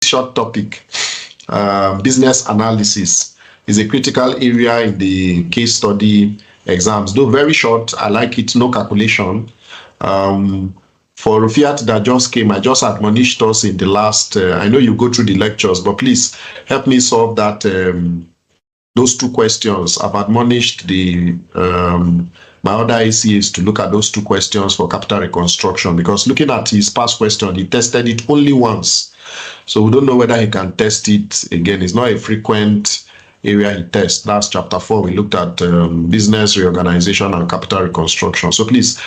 short topic. Business analysis is a critical area in the case study exams. Though very short, I like it, no calculation. For Rufiat that just came, I just admonished us in the last, I know you go through the lectures, but please help me solve that, those two questions. I've admonished the my other ACAs to look at those two questions for capital reconstruction, because looking at his past question, he tested it only once. So we don't know whether he can test it again. It's not a frequent area he tests. That's chapter 4. We looked at business reorganization and capital reconstruction. So please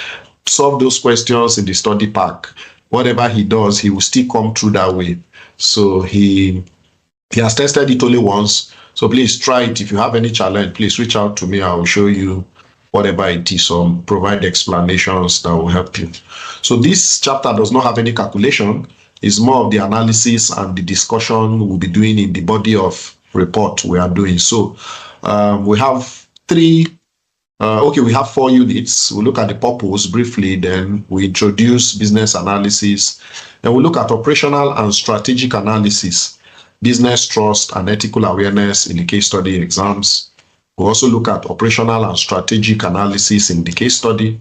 solve those questions in the study pack. Whatever he does, he will still come through that way. So he has tested it only once. So please try it. If you have any challenge, please reach out to me. I will show you whatever it is, or provide explanations that will help you. So this chapter does not have any calculation. It's more of the analysis and the discussion we'll be doing in the body of report we are doing. So we have we have 4 units. We'll look at the purpose briefly, then we introduce business analysis, and we'll look at operational and strategic analysis, business trust and ethical awareness in the case study exams. We'll also look at operational and strategic analysis in the case study.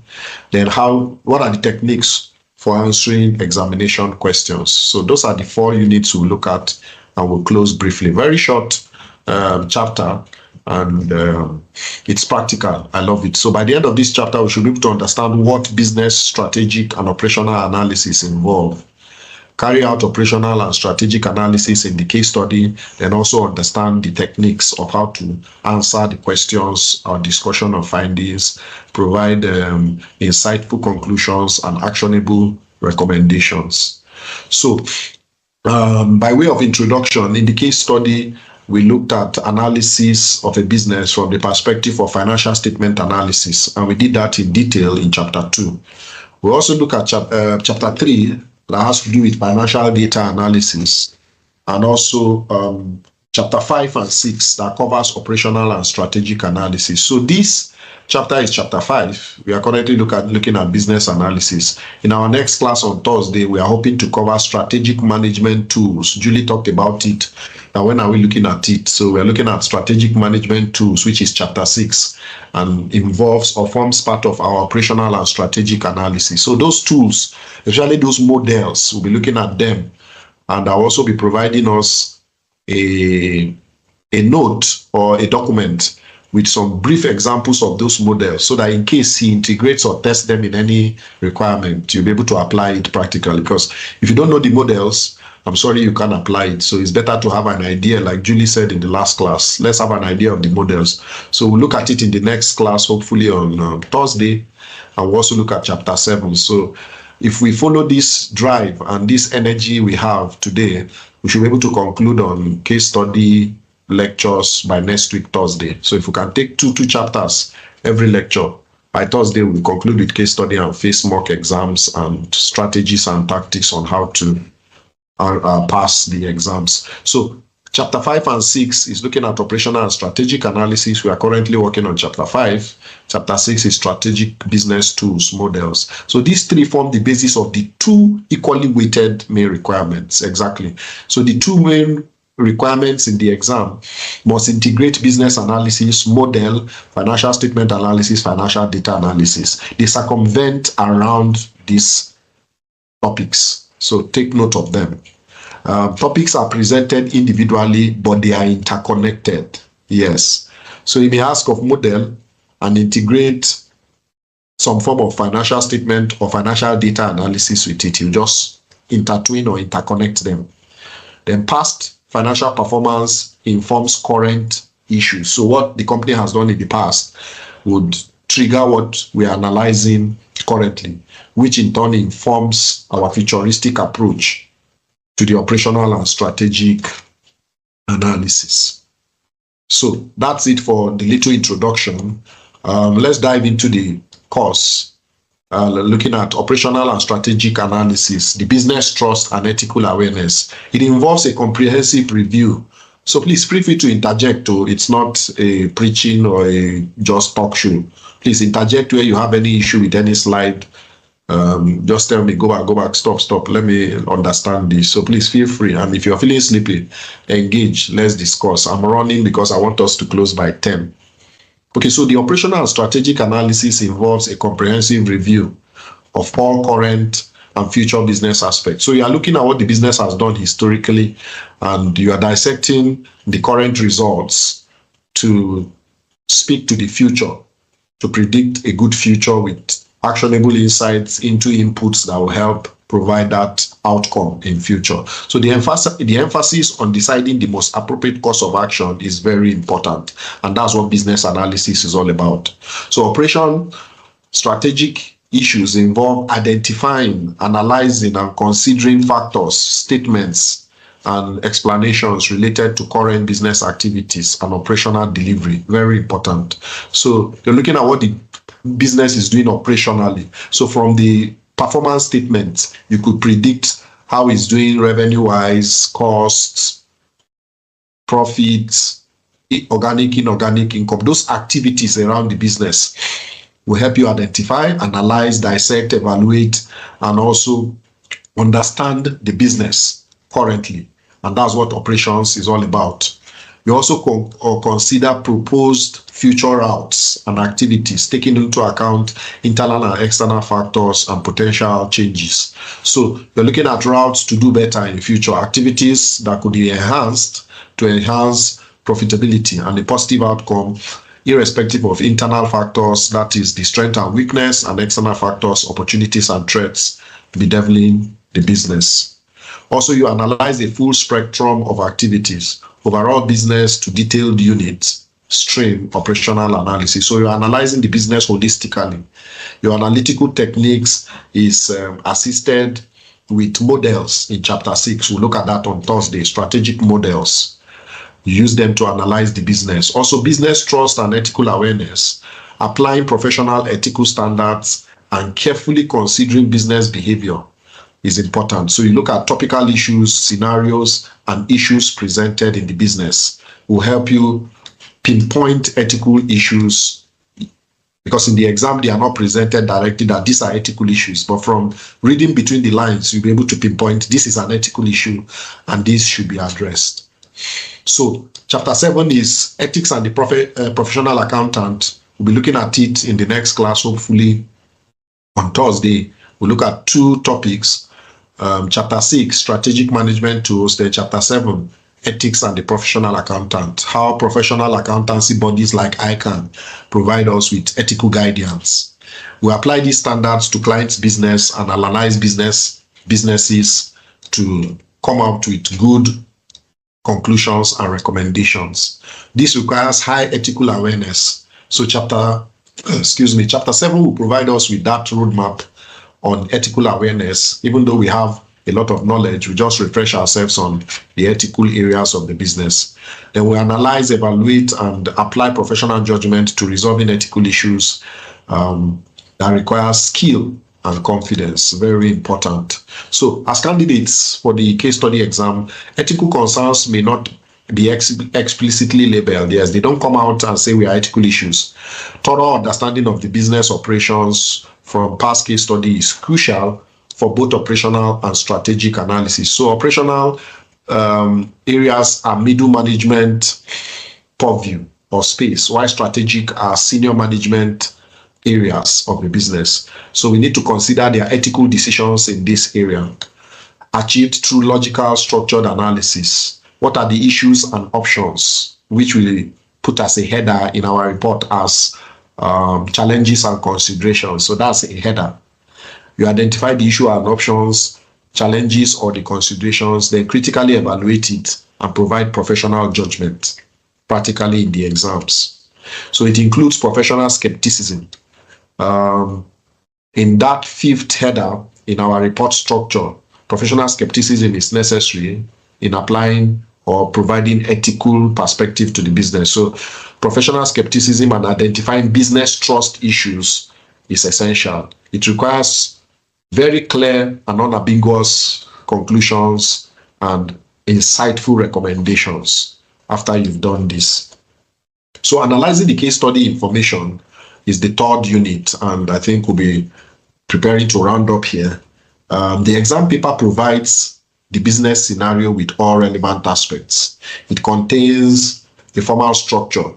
Then what are the techniques for answering examination questions? So those are the 4 units we'll look at, and we'll close briefly. Very short chapter, and it's practical. I love it. So by the end of this chapter, we should be able to understand what business, strategic, and operational analysis involve. Carry out operational and strategic analysis in the case study, and also understand the techniques of how to answer the questions or discussion of findings, provide insightful conclusions and actionable recommendations. So by way of introduction, in the case study, we looked at analysis of a business from the perspective of financial statement analysis, and we did that in detail in chapter 2. We also look at chapter 3, that has to do with financial data analysis, and also chapter 5 and 6 that covers operational and strategic analysis. So this chapter is chapter 5. We are currently looking at business analysis. In our next class on Thursday, we are hoping to cover strategic management tools. Julie talked about it. Now, when are we looking at it? So we are looking at strategic management tools, which is chapter 6, and involves or forms part of our operational and strategic analysis. So those tools, especially those models, we'll be looking at them, and I'll also be providing us a note or a document with some brief examples of those models, so that in case he integrates or tests them in any requirement, you'll be able to apply it practically. Because if you don't know the models, I'm sorry, you can't apply it. So it's better to have an idea, like Julie said in the last class. Let's have an idea of the models. So we'll look at it in the next class, hopefully on Thursday, and we'll also look at chapter 7. So if we follow this drive and this energy we have today, we should be able to conclude on case study lectures by next week, Thursday. So if we can take two chapters every lecture, by Thursday we'll conclude with case study and face mock exams and strategies and tactics on how to pass the exams. So chapter 5 and 6 is looking at operational and strategic analysis. We are currently working on chapter 5. Chapter 6 is strategic business tools, models. So these 3 form the basis of the 2 equally weighted main requirements. Exactly. So the 2 main requirements in the exam must integrate business analysis, model, financial statement analysis, financial data analysis. They circumvent around these topics. So take note of them. Topics are presented individually, but they are interconnected. Yes. So you may ask of model and integrate some form of financial statement or financial data analysis with it. You just intertwine or interconnect them. Then past financial performance informs current issues. So what the company has done in the past would trigger what we are analyzing currently, which in turn informs our futuristic approach to the operational and strategic analysis. So that's it for the little introduction. Let's dive into the course, looking at operational and strategic analysis, the business trust and ethical awareness. It involves a comprehensive review. So please feel free to interject. It's not a preaching or a just talk show. Please interject where you have any issue with any slide just tell me, go back, stop, let me understand this. So please feel free. And if you're feeling sleepy, engage, let's discuss. I'm running because I want us to close by 10. Okay, so the operational and strategic analysis involves a comprehensive review of all current and future business aspects. So you are looking at what the business has done historically, and you are dissecting the current results to speak to the future, to predict a good future with actionable insights into inputs that will help provide that outcome in future. So the emphasis on deciding the most appropriate course of action is very important, and that's what business analysis is all about. So operation strategic issues involve identifying, analyzing, and considering factors, statements, and explanations related to current business activities and operational delivery. Very important. So you're looking at what the business is doing operationally. So from the performance statements, you could predict how it's doing revenue-wise, costs, profits, organic, inorganic income. Those activities around the business will help you identify, analyze, dissect, evaluate, and also understand the business currently. And that's what operations is all about. You also consider proposed future routes and activities, taking into account internal and external factors and potential changes. So you're looking at routes to do better in future, activities that could be enhanced to enhance profitability and a positive outcome, irrespective of internal factors, that is the strength and weakness, and external factors, opportunities and threats bedeviling the business. Also, you analyze a full spectrum of activities, overall business to detailed unit, stream, operational analysis. So you're analyzing the business holistically. Your analytical techniques is assisted with models in chapter 6. We'll look at that on Thursday, strategic models. You use them to analyze the business. Also, business trust and ethical awareness, applying professional ethical standards and carefully considering business behavior is important. So you look at topical issues, scenarios, and issues presented in the business. Will help you pinpoint ethical issues, because in the exam they are not presented directly that these are ethical issues, but from reading between the lines you'll be able to pinpoint this is an ethical issue and this should be addressed. So chapter 7 is ethics and the professional accountant. We'll be looking at it in the next class, hopefully on Thursday. We'll look at 2 topics. Chapter 6, strategic management tools, then chapter 7, ethics and the professional accountant, how professional accountancy bodies like ICANN provide us with ethical guidance. We apply these standards to clients' business and analyze businesses to come up with good conclusions and recommendations. This requires high ethical awareness. So chapter 7 will provide us with that roadmap on ethical awareness. Even though we have a lot of knowledge, we just refresh ourselves on the ethical areas of the business. Then we analyze, evaluate, and apply professional judgment to resolving ethical issues that require skill and confidence. Very important. So as candidates for the case study exam, ethical concerns may not be explicitly labeled. Yes, they don't come out and say we are ethical issues. Thorough understanding of the business operations from past case study is crucial for both operational and strategic analysis. So operational areas are middle management purview or space, while strategic are senior management areas of the business. So we need to consider their ethical decisions in this area, achieved through logical, structured analysis. What are the issues and options, which we put as a header in our report as challenges and considerations. So that's a header. You identify the issue and options, challenges, or the considerations, then critically evaluate it and provide professional judgment practically in the exams. So it includes professional skepticism. In that 5th header in our report structure, professional skepticism is necessary in applying or providing ethical perspective to the business. So professional skepticism and identifying business trust issues is essential. It requires very clear and unambiguous conclusions and insightful recommendations after you've done this. So analyzing the case study information is the 3rd unit, and I think we'll be preparing to round up here. The exam paper provides the business scenario with all relevant aspects. It contains a formal structure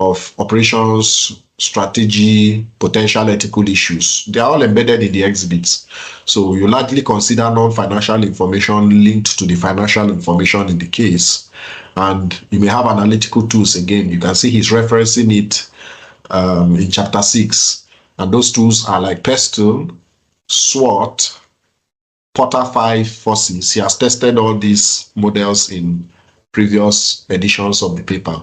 of operations, strategy, potential ethical issues. They are all embedded in the exhibits. So you largely consider non-financial information linked to the financial information in the case. And you may have analytical tools again. You can see he's referencing it in chapter 6. And those tools are like Pestle, SWOT, Porter 5 forces. He has tested all these models in previous editions of the paper.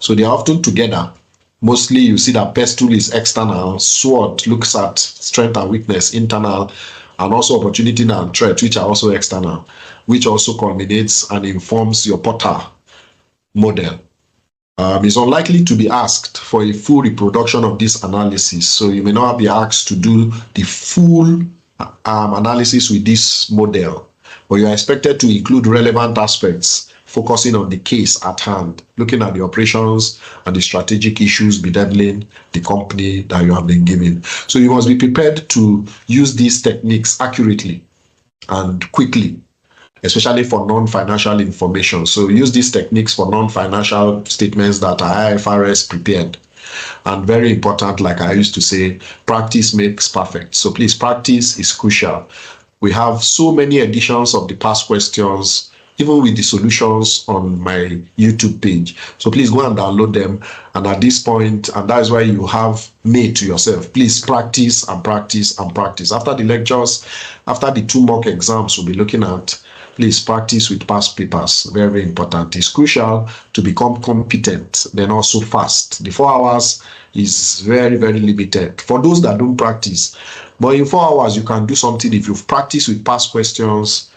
So they are often together. Mostly you see that Pestle is external, SWOT looks at strength and weakness, internal, and also opportunity and threat, which are also external, which also culminates and informs your Porter model. It's unlikely to be asked for a full reproduction of this analysis, so you may not be asked to do the full analysis with this model, but you are expected to include relevant aspects focusing on the case at hand, looking at the operations and the strategic issues bedeviling the company that you have been given. So you must be prepared to use these techniques accurately and quickly, especially for non-financial information. So use these techniques for non-financial statements that are IFRS prepared. And very important, like I used to say, practice makes perfect. So please, practice is crucial. We have so many editions of the past questions, even with the solutions on my YouTube page. So please go and download them. And at this point, and that is why you have made to yourself, please practice and practice and practice. After the lectures, after the 2 mock exams we'll be looking at, please practice with past papers. Very, very important. It's crucial to become competent, then also fast. The 4 hours is very, very limited for those that don't practice. But in 4 hours, you can do something if you've practiced with past questions,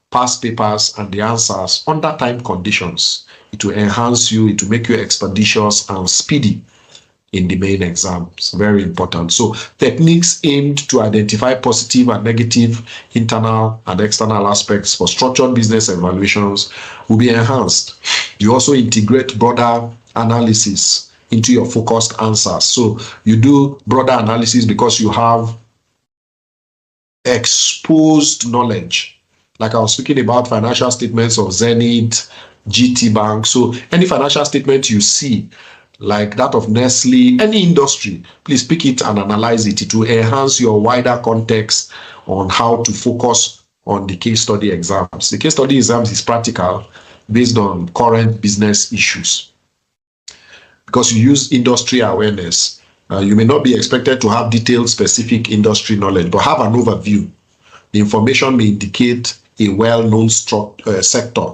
past papers, and the answers under time conditions. It will enhance you, it will make you expeditious and speedy in the main exams. Very important. So techniques aimed to identify positive and negative internal and external aspects for structured business evaluations will be enhanced. You also integrate broader analysis into your focused answers. So you do broader analysis because you have exposed knowledge. Like I was speaking about financial statements of Zenith, GT Bank. So any financial statement you see, like that of Nestle, any industry, please pick it and analyze it. It will enhance your wider context on how to focus on the case study exams. The case study exams is practical based on current business issues. Because you use industry awareness, you may not be expected to have detailed specific industry knowledge, but have an overview. The information may indicate a well-known sector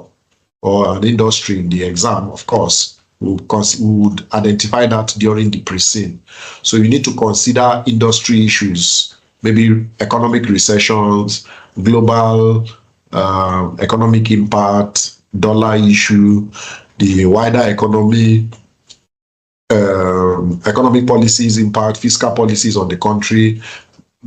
or an industry in the exam, of course. We would identify that during the pre-scene. So you need to consider industry issues, maybe economic recessions, global economic impact, dollar issue, the wider economic policies impact, fiscal policies on the country,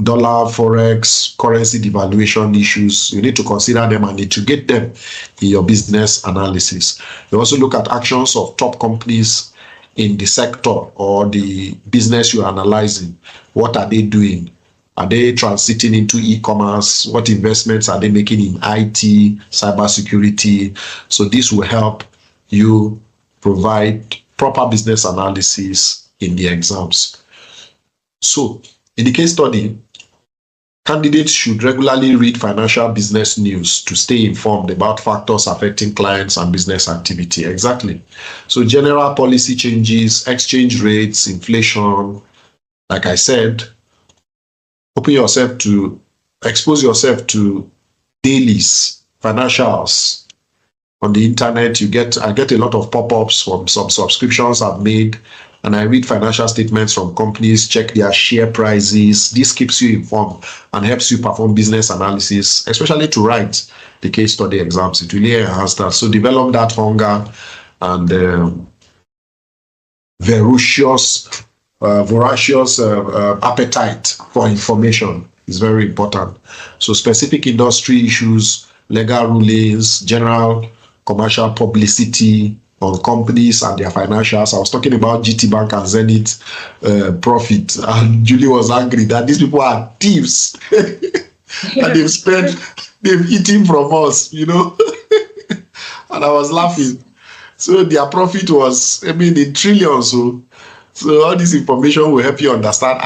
dollar, forex, currency devaluation issues. You need to consider them and integrate them in your business analysis. You also look at actions of top companies in the sector or the business you're analyzing. What are they doing? Are they transiting into e-commerce? What investments are they making in IT, cybersecurity? So this will help you provide proper business analysis in the exams. So in the case study, candidates should regularly read financial business news to stay informed about factors affecting clients and business activity. Exactly. So general policy changes, exchange rates, inflation. Like I said, expose yourself to dailies, financials. On the internet, I get a lot of pop-ups from some subscriptions I've made, and I read financial statements from companies, check their share prices. This keeps you informed and helps you perform business analysis, especially to write the case study exams. It really enhances that. So develop that hunger and voracious appetite for information is very important. So specific industry issues, legal rulings, general commercial publicity, on companies and their financials. I was talking about GT Bank and Zenith profit, and Julie was angry that these people are thieves. And they've eaten from us, you know. And I was laughing. So their profit was, I mean, in trillions. So all this information will help you understand.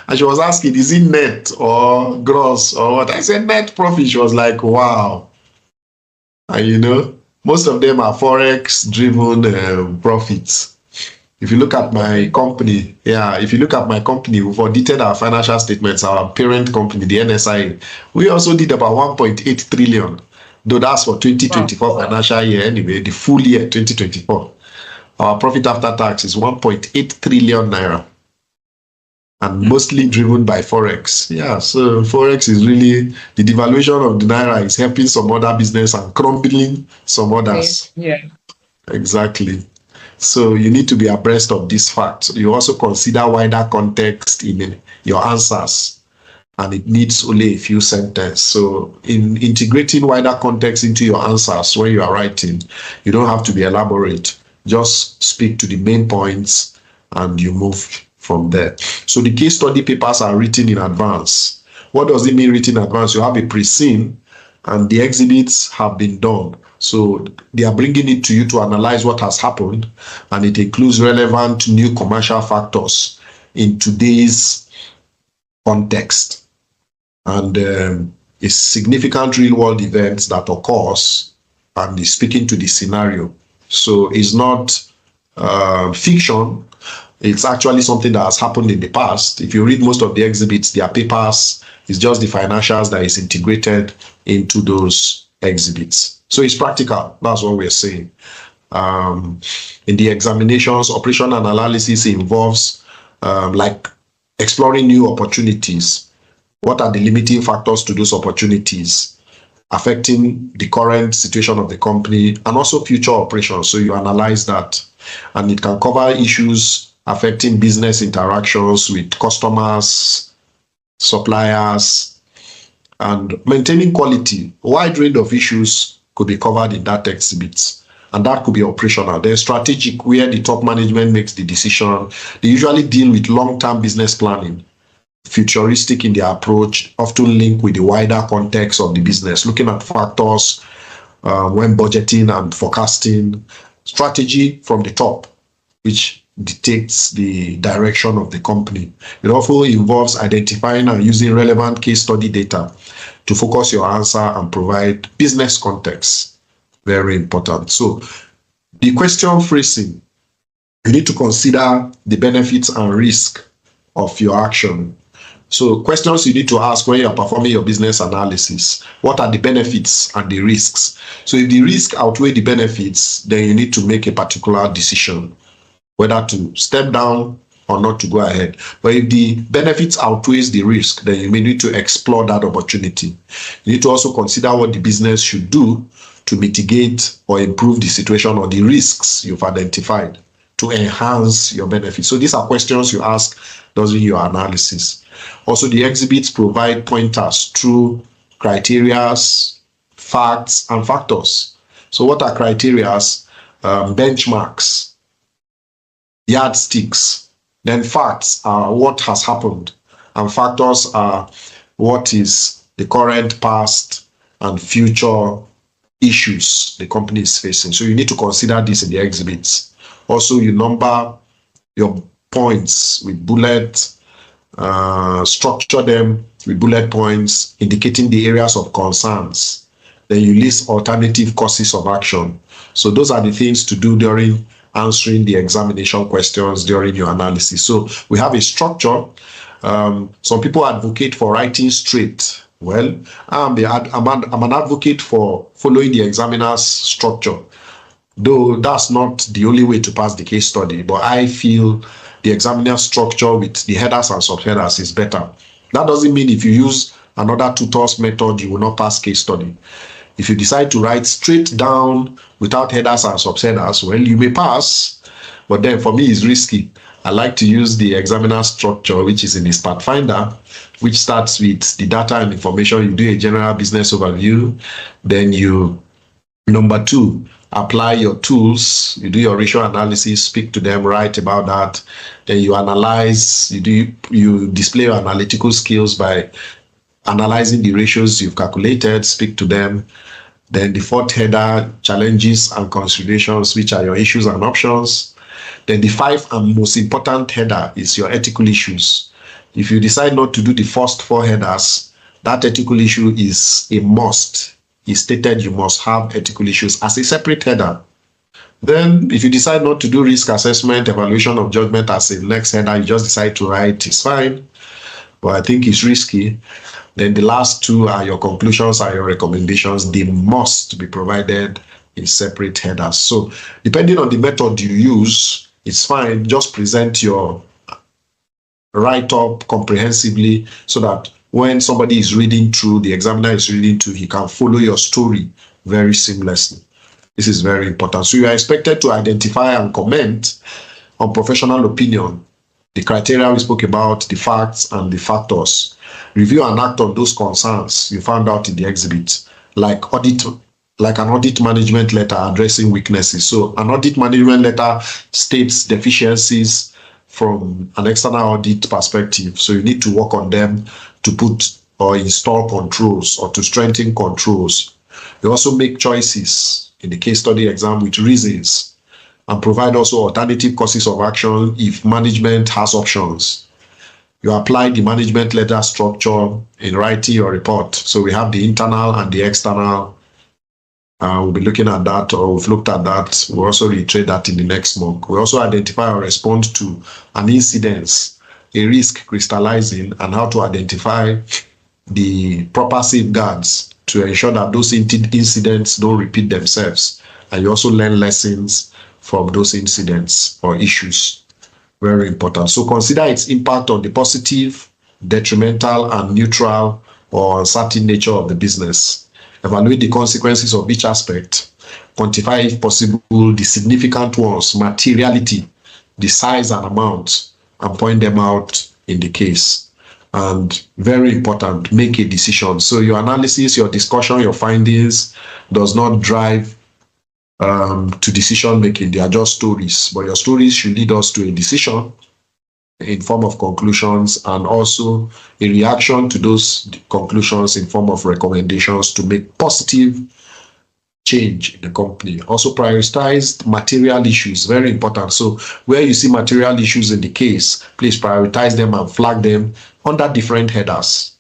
And she was asking, is it net or gross or what? I said net profit. She was like, wow. And you know, most of them are forex driven profits. If you look at my company, we've audited our financial statements, our parent company, the NSI. We also did about 1.8 trillion, though that's for 2024 financial year anyway, the full year 2024. Our profit after tax is 1.8 trillion naira, and mostly driven by forex. Yeah, so forex is really, the devaluation of the naira is helping some other business and crumbling some others. Yeah. Exactly. So you need to be abreast of this fact. You also consider wider context in your answers, and it needs only a few sentences. So in integrating wider context into your answers when you are writing, you don't have to be elaborate. Just speak to the main points and you move from there. So the case study papers are written in advance. What does it mean written in advance? You have a pre-scene and the exhibits have been done. So they are bringing it to you to analyze what has happened, and it includes relevant new commercial factors in today's context. And a significant real-world event that occurs and is speaking to the scenario. So it's not fiction. It's actually something that has happened in the past. If you read most of the exhibits, their papers, it's just the financials that is integrated into those exhibits. So it's practical. That's what we're saying. In the examinations, operational analysis involves like exploring new opportunities. What are the limiting factors to those opportunities affecting the current situation of the company and also future operations? So you analyze that, and it can cover issues affecting business interactions with customers, suppliers, and maintaining quality. A wide range of issues could be covered in that exhibit, and that could be operational. Then strategic, where the top management makes the decision. They usually deal with long-term business planning. Futuristic in their approach, often linked with the wider context of the business, looking at factors when budgeting and forecasting. Strategy from the top, which dictates the direction of the company. It also involves identifying and using relevant case study data to focus your answer and provide business context. Very important. So the question phrasing, you need to consider the benefits and risk of your action. So questions you need to ask when you're performing your business analysis. What are the benefits and the risks? So if the risk outweigh the benefits, then you need to make a particular decision, whether to step down or not to go ahead. But if the benefits outweighs the risk, then you may need to explore that opportunity. You need to also consider what the business should do to mitigate or improve the situation or the risks you've identified to enhance your benefits. So these are questions you ask during your analysis. Also, the exhibits provide pointers through criteria, facts, and factors. So what are criteria? Benchmarks, yardsticks. Then facts are what has happened, and factors are what is the current, past, and future issues the company is facing. So you need to consider this in the exhibits. Also, you number your points with bullets, structure them with bullet points indicating the areas of concerns. Then you list alternative courses of action. So those are the things to do during answering the examination questions during your analysis. So we have a structure. Some people advocate for writing straight. Well, I'm an advocate for following the examiner's structure, though that's not the only way to pass the case study. But I feel the examiner's structure with the headers and subheaders is better. That doesn't mean if you use another tutor's method, you will not pass case study. If you decide to write straight down without headers and subheaders, well, you may pass, but then for me, it's risky. I like to use the examiner structure, which is in his Pathfinder, which starts with the data and information. You do a general business overview. Then you, number two, apply your tools, you do your ratio analysis, speak to them, write about that. Then you analyze, you display your analytical skills by analyzing the ratios you've calculated, speak to them. Then the fourth header, challenges and considerations, which are your issues and options. Then the 5th and most important header is your ethical issues. If you decide not to do the first 4 headers, that ethical issue is a must. It's stated you must have ethical issues as a separate header. Then if you decide not to do risk assessment, evaluation of judgment as a next header, you just decide to write, it's fine. But I think it's risky. Then the last 2 are your conclusions, are your recommendations. They must be provided in separate headers. So depending on the method you use, it's fine. Just present your write-up comprehensively so that when somebody is reading through, the examiner is reading through, he can follow your story very seamlessly. This is very important. So you are expected to identify and comment on professional opinion, the criteria we spoke about, the facts and the factors. Review and act on those concerns you found out in the exhibit, like an audit management letter addressing weaknesses. So an audit management letter states deficiencies from an external audit perspective. So you need to work on them to put or install controls or to strengthen controls. You also make choices in the case study exam with reasons and provide also alternative courses of action if management has options. You apply the management letter structure in writing your report. So we have the internal and the external. We'll be looking at that, or we've looked at that. We'll also reiterate that in the next month. We also identify or respond to an incident, a risk crystallizing, and how to identify the proper safeguards to ensure that those incidents don't repeat themselves. And you also learn lessons from those incidents or issues. Very important. So consider its impact on the positive, detrimental, and neutral or uncertain nature of the business. Evaluate the consequences of each aspect. Quantify, if possible, the significant ones, materiality, the size and amount, and point them out in the case. And very important, make a decision. So your analysis, your discussion, your findings does not drive to decision making. They are just stories, but your stories should lead us to a decision in form of conclusions, and also a reaction to those conclusions in form of recommendations to make positive change in the company. Also prioritize material issues, very important. So where you see material issues in the case, please prioritize them and flag them under different headers,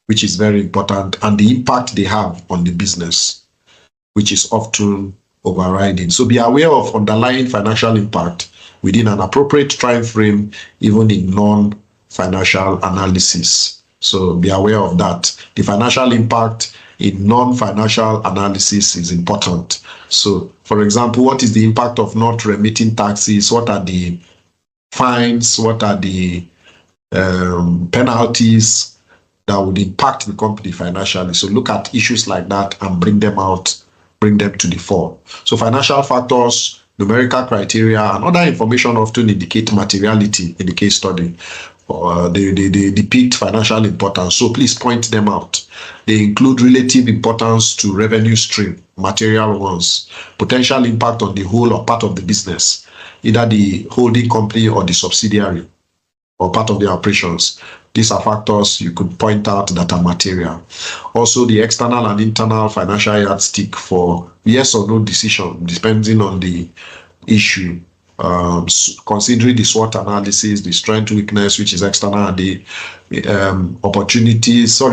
which is very important, and the impact they have on the business, which is often overriding. So be aware of underlying financial impact within an appropriate time frame, even in non-financial analysis. So be aware of that. The financial impact in non-financial analysis is important. So, for example, what is the impact of not remitting taxes? What are the fines? What are the penalties that would impact the company financially? So look at issues like that and bring them out, bring them to the fore. So financial factors, numerical criteria, and other information often indicate materiality in the case study. They depict financial importance, so please point them out. They include relative importance to revenue stream, material ones, potential impact on the whole or part of the business, either the holding company or the subsidiary, or part of the operations. These are factors you could point out that are material. Also, the external and internal financial yardstick for yes or no decision, depending on the issue. Considering the SWOT analysis, the strength, weakness, which is external, and the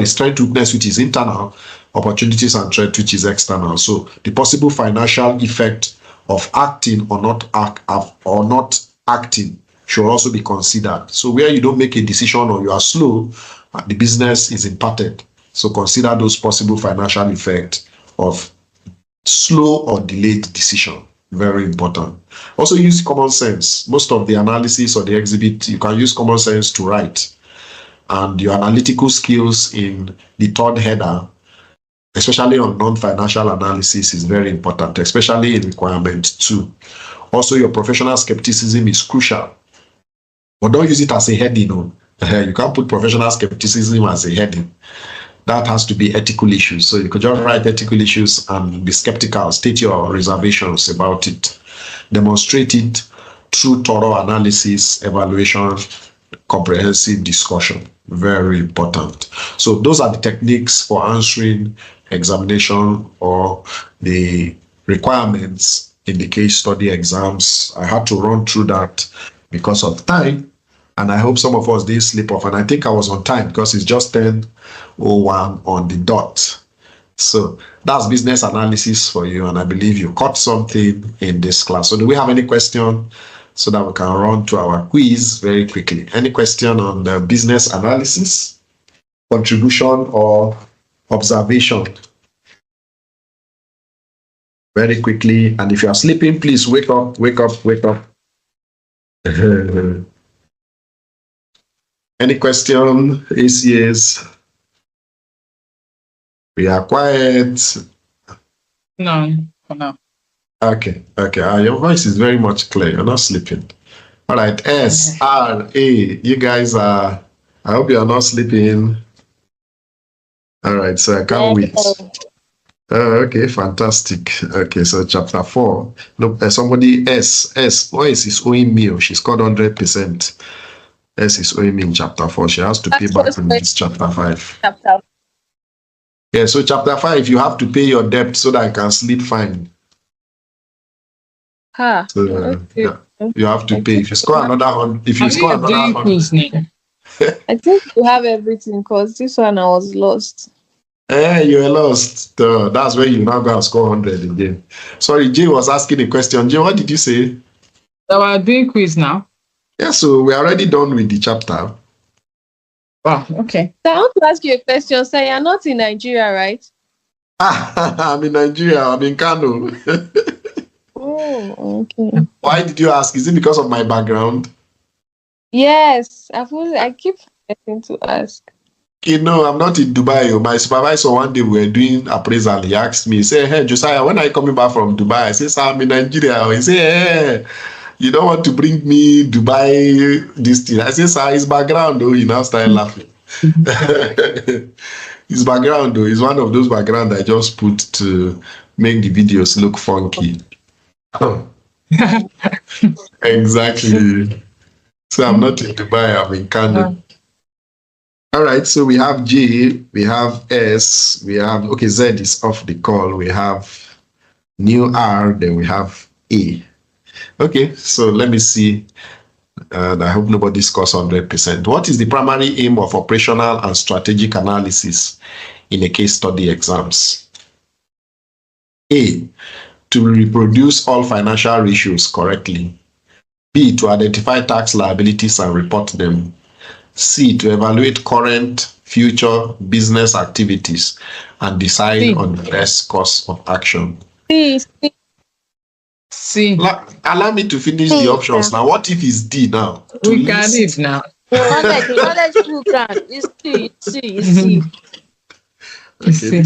strength, weakness, which is internal, opportunities and threat, which is external. So the possible financial effect of acting or not acting should also be considered. So where you don't make a decision or you are slow, the business is impacted. So consider those possible financial effects of slow or delayed decision. Very important. Also use common sense. Most of the analysis or the exhibit, you can use common sense to write. And your analytical skills in the third header, especially on non-financial analysis, is very important, especially in requirement 2. Also, your professional skepticism is crucial. But don't use it as a heading. You can't put professional skepticism as a heading. that has to be ethical issues. So you could just write ethical issues and be skeptical, state your reservations about it, demonstrate it through thorough analysis, evaluation, comprehensive discussion. Very important. So those are the techniques for answering examination or the requirements in the case study exams. I had to run through that because of time, and I hope some of us didn't slip off, and I think I was on time because it's just 10:01 on the dot. So that's business analysis for you, and I believe you caught something in this class. So do we have any question so that we can run to our quiz very quickly? Any question on the business analysis, contribution or observation? Very quickly, and if you are sleeping, please wake up, wake up, wake up. Any question, ACS? We are quiet. No, for now. Okay. Your voice is very much clear. You're not sleeping. All right, S, R, A. You guys are, I hope you are not sleeping. All right, so I can't wait. Okay, fantastic. Okay, so chapter 4. Look, somebody S. Voice is owing me. She scored 100%. S is owing me in chapter 4. She has to pay back in this chapter 5. Yeah, so chapter 5, you have to pay your debt so that I can sleep fine. So, Okay. yeah, you have to pay. If you score another one, if you score another one, I think you have everything because this one I was lost. you are lost. That's where you now go and score 100 again. Sorry, Jay was asking a question. Jay, what did you say? So we're doing quiz now. Yeah, so we're already done with the chapter. Wow, okay. So I want to ask you a question. So you're not in Nigeria, right? I'm in Nigeria. I'm in Kano. Oh, okay. Why did you ask? Is it because of my background? Yes, I keep forgetting to ask. Okay, no, I'm not in Dubai. My supervisor one day we were doing appraisal. He asked me, he said, "Hey, Josiah, when are you coming back from Dubai?" I said, "Sir, I'm in Nigeria." He said, "Hey, you don't want to bring me Dubai this thing." I said, "Sir, his background though." He now started laughing. His background though is one of those background I just put to make the videos look funky. Exactly. So I'm not in Dubai, I'm in Kano. All right, so we have J, we have S, we have, okay, Z is off the call. We have new R, then we have A. Okay, so let me see. I hope nobody scores 100%. What is the primary aim of operational and strategic analysis in a case study exams? A, to reproduce all financial ratios correctly. B, to identify tax liabilities and report them. C, to evaluate current, future business activities and decide on the best course of action. C. Allow me to finish the options now. What if it's D now? We got it now. Okay,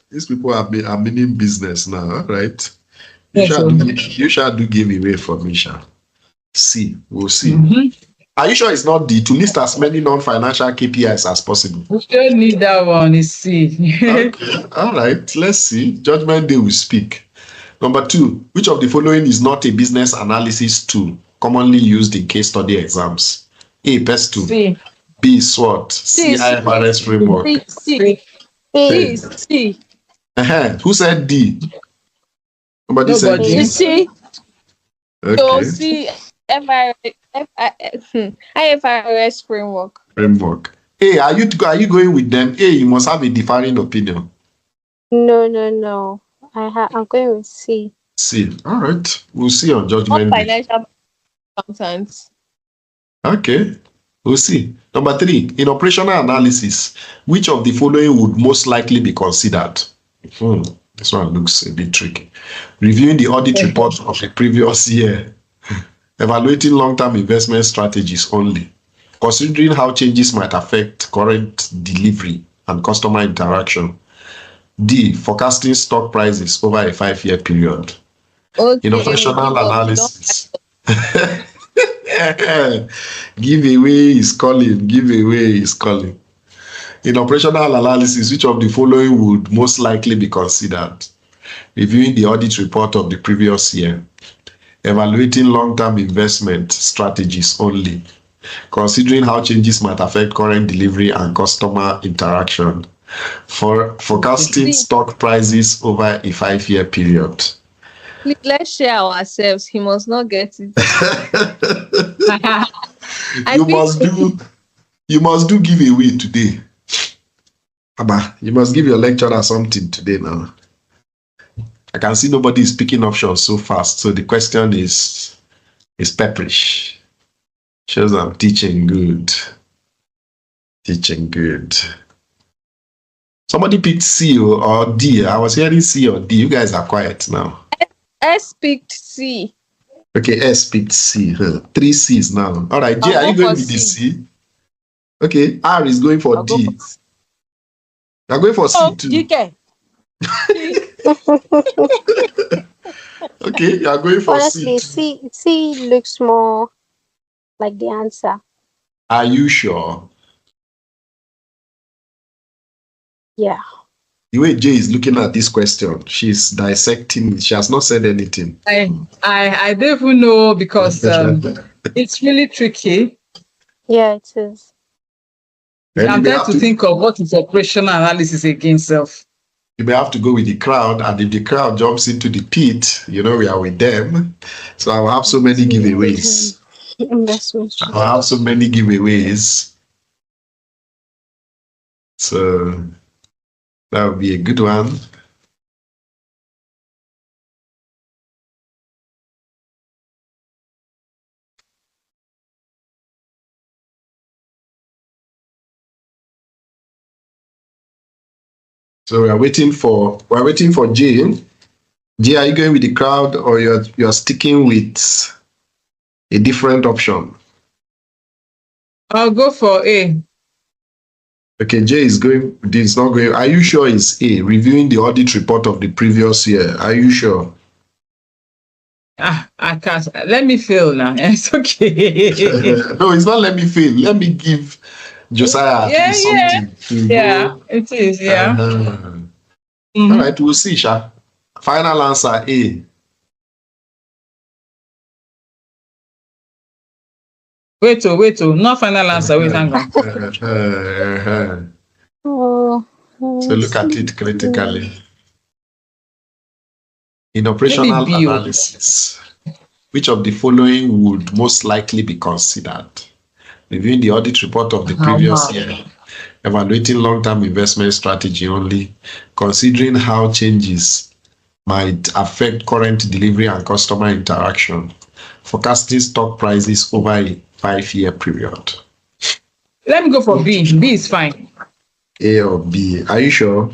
these people are meaning business now, right? You shall do giveaway for me, Sha. C, we'll see. Are you sure it's not D? To list as many non-financial KPIs as possible. We don't need that one, it's C. Okay, all right, let's see. Judgment Day will speak. Number 2, which of the following is not a business analysis tool commonly used in case study exams? A, PES tool. C. B, SWOT. C, IFRS framework. C. Who said D? Nobody said D. C. Okay. So C, IFRS framework. Hey, are you going with them? Hey, you must have a differing opinion. No. I'm going with C. C. All right. We'll see on judgment. Financial accountants. Okay. We'll see. Number 3, in operational analysis, which of the following would most likely be considered? This one looks a bit tricky. Reviewing the audit report of the previous year. Evaluating long-term investment strategies only. Considering how changes might affect current delivery and customer interaction. D, forecasting stock prices over a 5-year period. Okay. In operational analysis. Giveaway is calling. In operational analysis, which of the following would most likely be considered? Reviewing the audit report of the previous year, evaluating long-term investment strategies only, considering how changes might affect current delivery and customer interaction, for forecasting stock prices over a 5-year period. Please, let's share ourselves. He must not get it. You must do giveaway today. Abba, you must give your lecturer something today now. I can see nobody is picking options so fast. So the question is pepperish. Shows I'm teaching good. Teaching good. Somebody picked C or D. I was hearing C or D. You guys are quiet now. S picked C. Okay, S picked C. 3 C's now. All right, J, are you going with the C? Okay, R is going for D. You're going for C too. DK. Okay, you're going for Honestly, C too. C looks more like the answer. Are you sure? Yeah. The way Jay is looking at this question, she's dissecting. She has not said anything. I don't even know because it's really tricky. Yeah, it is. I'm trying to think of what is operational analysis against self. You may have to go with the crowd, and if the crowd jumps into the pit, we are with them. So I'll have so many giveaways. I'll have so many giveaways. So that would be a good one. So we're waiting for Jay. Jay, are you going with the crowd or you're sticking with a different option? I'll go for A. Okay, Jay is going. This is not going. Are you sure it's A? Reviewing the audit report of the previous year. Are you sure? I can't. Let me fail now. It's okay. No, it's not. Let me fail. Let me give Josiah something. Yeah, it is. Yeah. All right, we'll see, Sha. Final answer A. Wait, not final answer. Wait, hang on. Oh, so look at it critically. In operational analysis, which of the following would most likely be considered? Reviewing the audit report of the previous year, evaluating long-term investment strategy only, considering how changes might affect current delivery and customer interaction, forecasting stock prices over a 5-year period. Let me go for B. B is fine. A or B? Are you sure?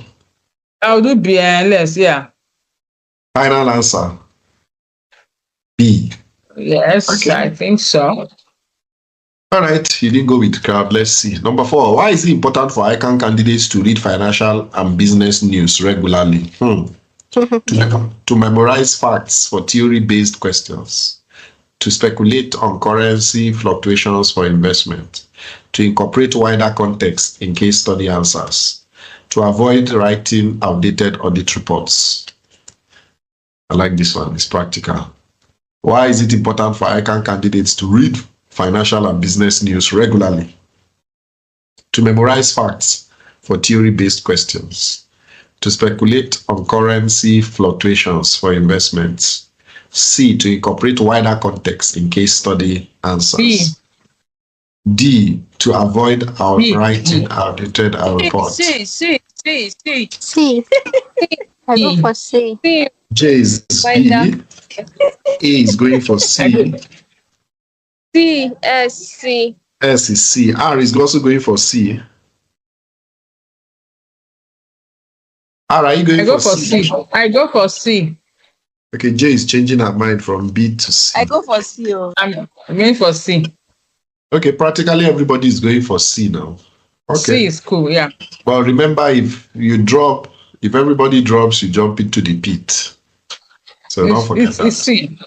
I'll do B and less. Yeah. Final answer. B. Yes, okay. I think so. All right, you didn't go with crowd. Let's see. Number 4. Why is it important for ICANN candidates to read financial and business news regularly? To memorize facts for theory-based questions, to speculate on currency fluctuations for investment, to incorporate wider context in case study answers, to avoid writing outdated audit reports. I like this one. It's practical. Why is it important for ICANN candidates to read financial and business news regularly? To memorize facts for theory-based questions, to speculate on currency fluctuations for investments. C, to incorporate wider context in case study answers. B. D, to avoid writing outdated reports. C. I go for C. J is B. A is going for C. C. S is C. R is also going for C. R, are you going for C? I go for C. Okay, J is changing her mind from B to C. I go for C. I'm going for C. Okay, practically everybody is going for C now. Okay. C is cool, yeah. Well, remember, if everybody drops, you jump into the pit. So don't forget that. It's C.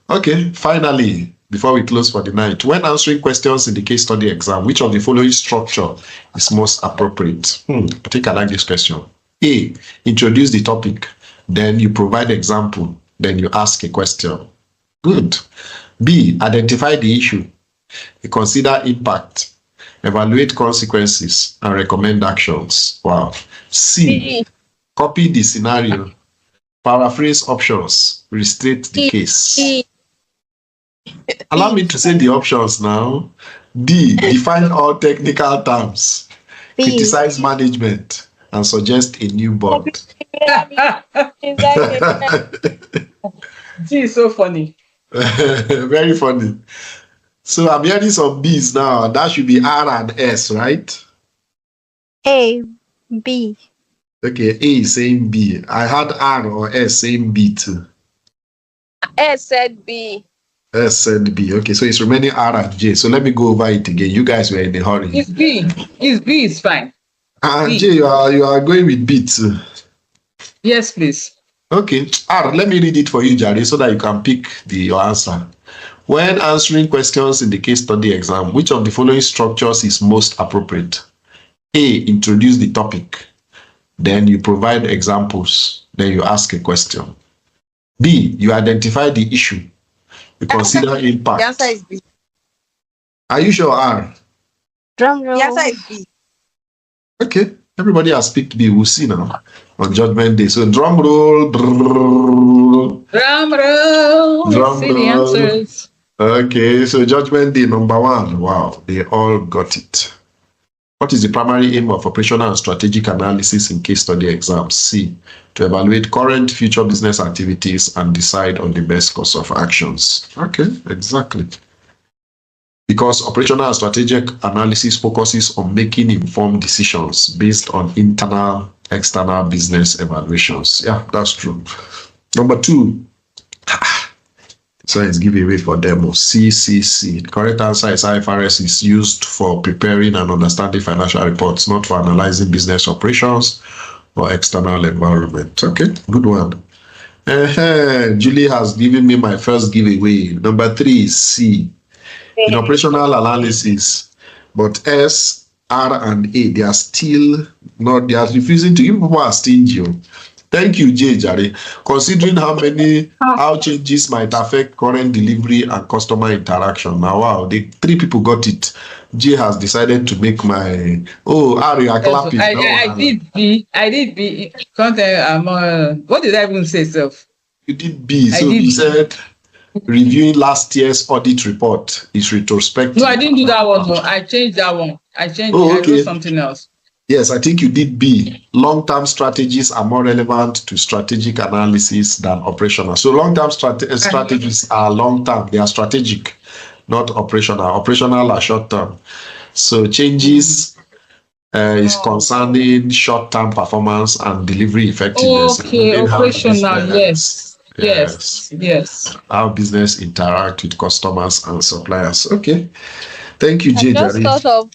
Okay, finally, before we close for the night. When answering questions in the case study exam, which of the following structure is most appropriate? I think I like this question. A, introduce the topic, then you provide example, then you ask a question. Good. B, identify the issue, consider impact, evaluate consequences, and recommend actions. Wow. C, copy the scenario, paraphrase options, restate the case. Allow me to say the options now. D, define all technical terms, criticize management, and suggest a new board. She is so funny. Very funny. So I'm hearing some B's now. That should be R and S, right? A, B. Okay, A is saying B. I had R or S saying B too. S said B. S said B. Okay, so it's remaining R and J. So let me go over it again. You guys were in a hurry. It's B. It's B is fine. And B. J, you are going with B too. Yes, please. Okay, R, let me read it for you, Jare, so that you can pick your answer. When answering questions in the case study exam, which of the following structures is most appropriate? A, introduce the topic. Then you provide examples. Then you ask a question. B, you identify the issue. You consider impact. The answer is B. Are you sure, R? Drum roll. The answer is B. Okay, everybody has picked B. We'll see now on Judgment Day. So drum roll. Drum roll. Drum Let's see the roll. answers. Okay, so Judgment Day number 1. Wow, they all got it. What is the primary aim of operational and strategic analysis in case study exams? C, to evaluate current future business activities and decide on the best course of actions. Okay, exactly. Because operational and strategic analysis focuses on making informed decisions based on internal, external business evaluations. Yeah, that's true. Number 2. So it's giveaway for demo. C. The correct answer is IFRS is used for preparing and understanding financial reports, not for analyzing business operations or external environment. Okay, good one. Julie has given me my first giveaway. Number 3 is C. In operational analysis, but S, R, and A, they are still not, they are refusing to, you people are stingy. Thank you, Jay Jare. Considering how changes might affect current delivery and customer interaction. Now, wow, the 3 people got it. Jay has decided to make my, R, you are clapping. I did B. I did B. What did I even say, self? You did B. So you said reviewing last year's audit report is retrospective. No, I didn't do that one. No, I changed that one. I changed it. I wrote something else. Yes, I think you did B. Long-term strategies are more relevant to strategic analysis than operational. So long-term strategies are long-term. They are strategic, not operational. Operational are short-term. So changes is concerning short-term performance and delivery effectiveness. Okay, operational, yes. How business interact with customers and suppliers. Okay. Thank you, Jay. I just thought of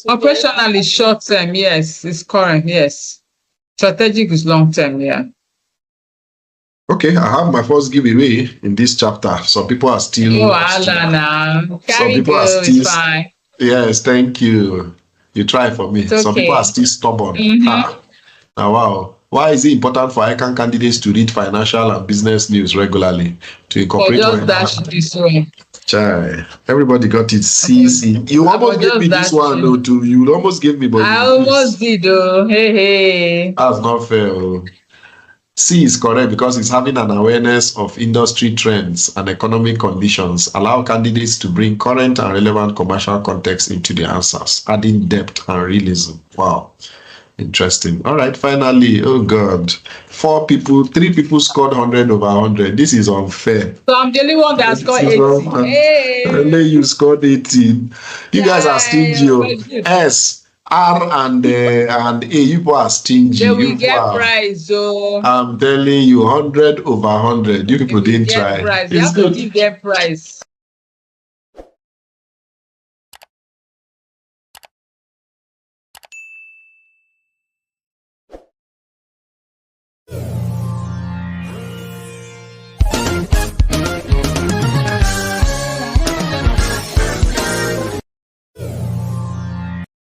operational is short term, yes, it's current, yes. Strategic is long term, yeah. Okay, I have my first giveaway in this chapter. Some people are still. Some people are still. Fine. Yes, thank you. You try for me. It's Some people are still stubborn. Now, wow. Why is it important for ICANN candidates to read financial and business news regularly to incorporate? Just dash this one. Chai. Everybody got it. C. You almost gave me this one, though, too. You almost gave me, but I almost did, though. Hey. That's not fair. C is correct because it's having an awareness of industry trends and economic conditions, allow candidates to bring current and relevant commercial context into the answers, adding depth and realism. Wow. Interesting. All right, finally, oh God, 3 people scored 100 over 100. This is unfair. So I'm the only one that scored 18. Hey. Only you scored 18. You guys are stingy. S, R, and A, you people are stingy. They will get prize. I'm telling you, 100 over 100. You people didn't try. Prize. You have to give them prize.